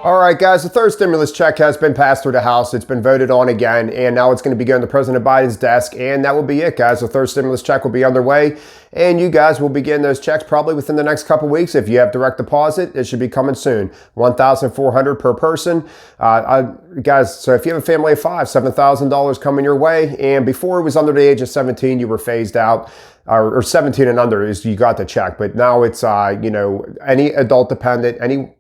All right, guys, the third stimulus check has been passed through the House. It's been voted on again, and now it's going to be going to President Biden's desk, and that will be it, guys. The third stimulus check will be underway, and you guys will be getting those checks probably within the next couple weeks. If you have direct deposit, it should be coming soon. $1,400 per person. Guys, so if you have a family of five, $7,000 coming your way, and before it was under the age of 17, you were phased out. Or 17 and under is you got the check, but now it's any adult dependent, any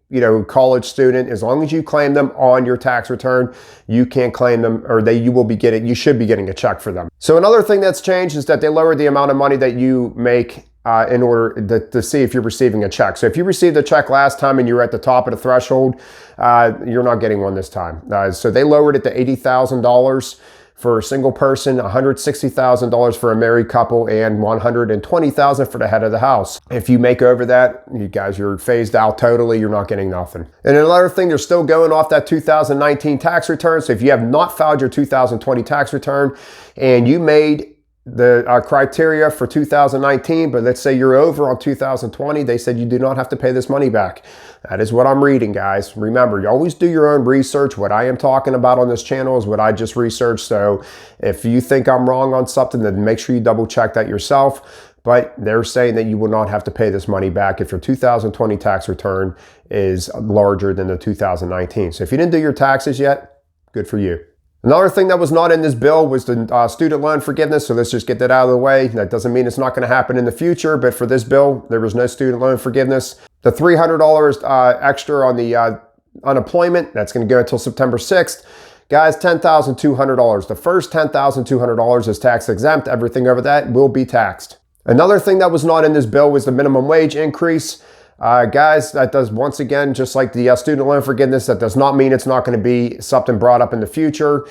college student, as long as you claim them on your tax return, you can't claim them, or you should be getting a check for them. So another thing that's changed is that they lowered the amount of money that you make in order to see if you're receiving a check. So if you received a check last time and you were at the top of the threshold, you're not getting one this time. So they lowered it to $80,000 for a single person, $160,000 for a married couple, and $120,000 for the head of the house. If you make over that, you guys, you're phased out totally. You're not getting nothing. And another thing, they're still going off that 2019 tax return. So if you have not filed your 2020 tax return and you made the criteria for 2019, but let's say you're over on 2020, they said you do not have to pay this money back. That is what I'm reading, guys. Remember, you always do your own research. What I am talking about on this channel is what I just researched. So if you think I'm wrong on something, then make sure you double check that yourself. But they're saying that you will not have to pay this money back if your 2020 tax return is larger than the 2019. So if you didn't do your taxes yet, good for you. Another thing that was not in this bill was the student loan forgiveness, so let's just get that out of the way. That doesn't mean it's not going to happen in the future, but for this bill, there was no student loan forgiveness. The $300 extra on the unemployment, that's going to go until September 6th. Guys, $10,200. The first $10,200 is tax exempt. Everything over that will be taxed. Another thing that was not in this bill was the minimum wage increase. Guys, that does, once again, just like the student loan forgiveness, that does not mean it's not going to be something brought up in the future.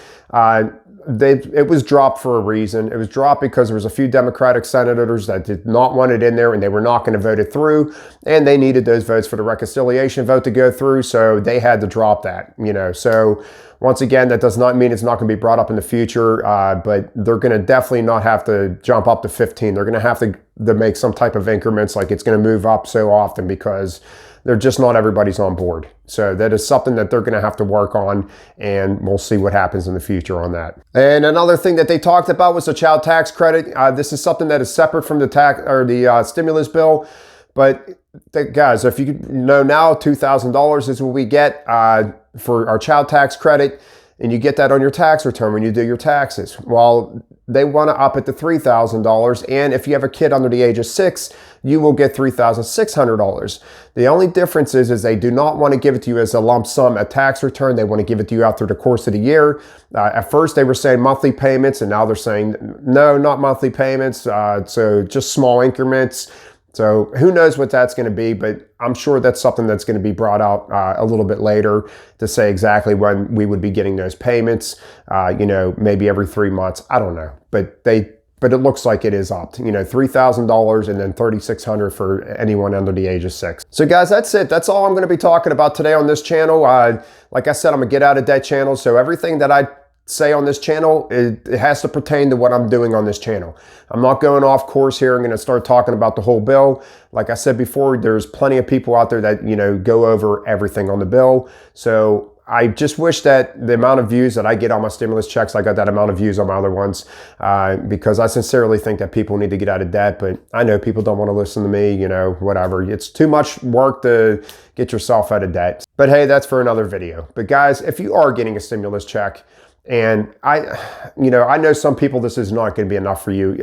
It was dropped for a reason. It was dropped because there was a few Democratic senators that did not want it in there, and they were not going to vote it through, and they needed those votes for the reconciliation vote to go through, so they had to drop that. So once again, that does not mean it's not going to be brought up in the future, but they're going to definitely not have to jump up to 15. They're going to have to make some type of increments, like it's going to move up so often, because they're just not everybody's on board. So that is something that they're going to have to work on, and we'll see what happens in the future on that. And another thing that they talked about was the child tax credit. This is something that is separate from the stimulus bill. But guys, if you know now, $2,000 is what we get for our child tax credit, and you get that on your tax return when you do your taxes. Well, they want to up it to $3,000, and if you have a kid under the age of 6, you will get $3,600. The only difference is they do not want to give it to you as a lump sum at tax return. They want to give it to you out through the course of the year. At first, they were saying monthly payments, and now they're saying, no, not monthly payments, so just small increments. So who knows what that's going to be, but I'm sure that's something that's going to be brought out a little bit later to say exactly when we would be getting those payments, maybe every 3 months. I don't know, but it looks like it is up, $3,000 and then $3,600 for anyone under the age of 6. So guys, that's it. That's all I'm going to be talking about today on this channel. Like I said, I'm a get out of debt channel. So everything that I say on this channel, it has to pertain to what I'm doing on this channel. I'm not going off course here. I'm going to start talking about the whole bill. Like I said before, there's plenty of people out there that, go over everything on the bill. So I just wish that the amount of views that I get on my stimulus checks, I got that amount of views on my other ones, because I sincerely think that people need to get out of debt, but I know people don't want to listen to me, whatever. It's too much work to get yourself out of debt. But hey, that's for another video. But guys, if you are getting a stimulus check, and I know some people, this is not going to be enough for you,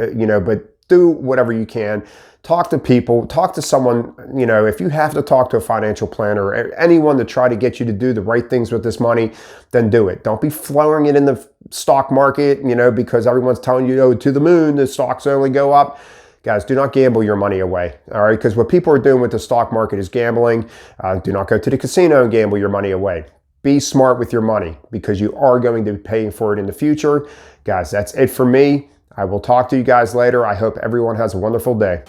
but do whatever you can. Talk to people, talk to someone, if you have to talk to a financial planner or anyone to try to get you to do the right things with this money, then do it. Don't be flowing it in the stock market, because everyone's telling you, to the moon, the stocks only go up. Guys, do not gamble your money away, all right? Because what people are doing with the stock market is gambling. Do not go to the casino and gamble your money away. Be smart with your money, because you are going to be paying for it in the future. Guys, that's it for me. I will talk to you guys later. I hope everyone has a wonderful day.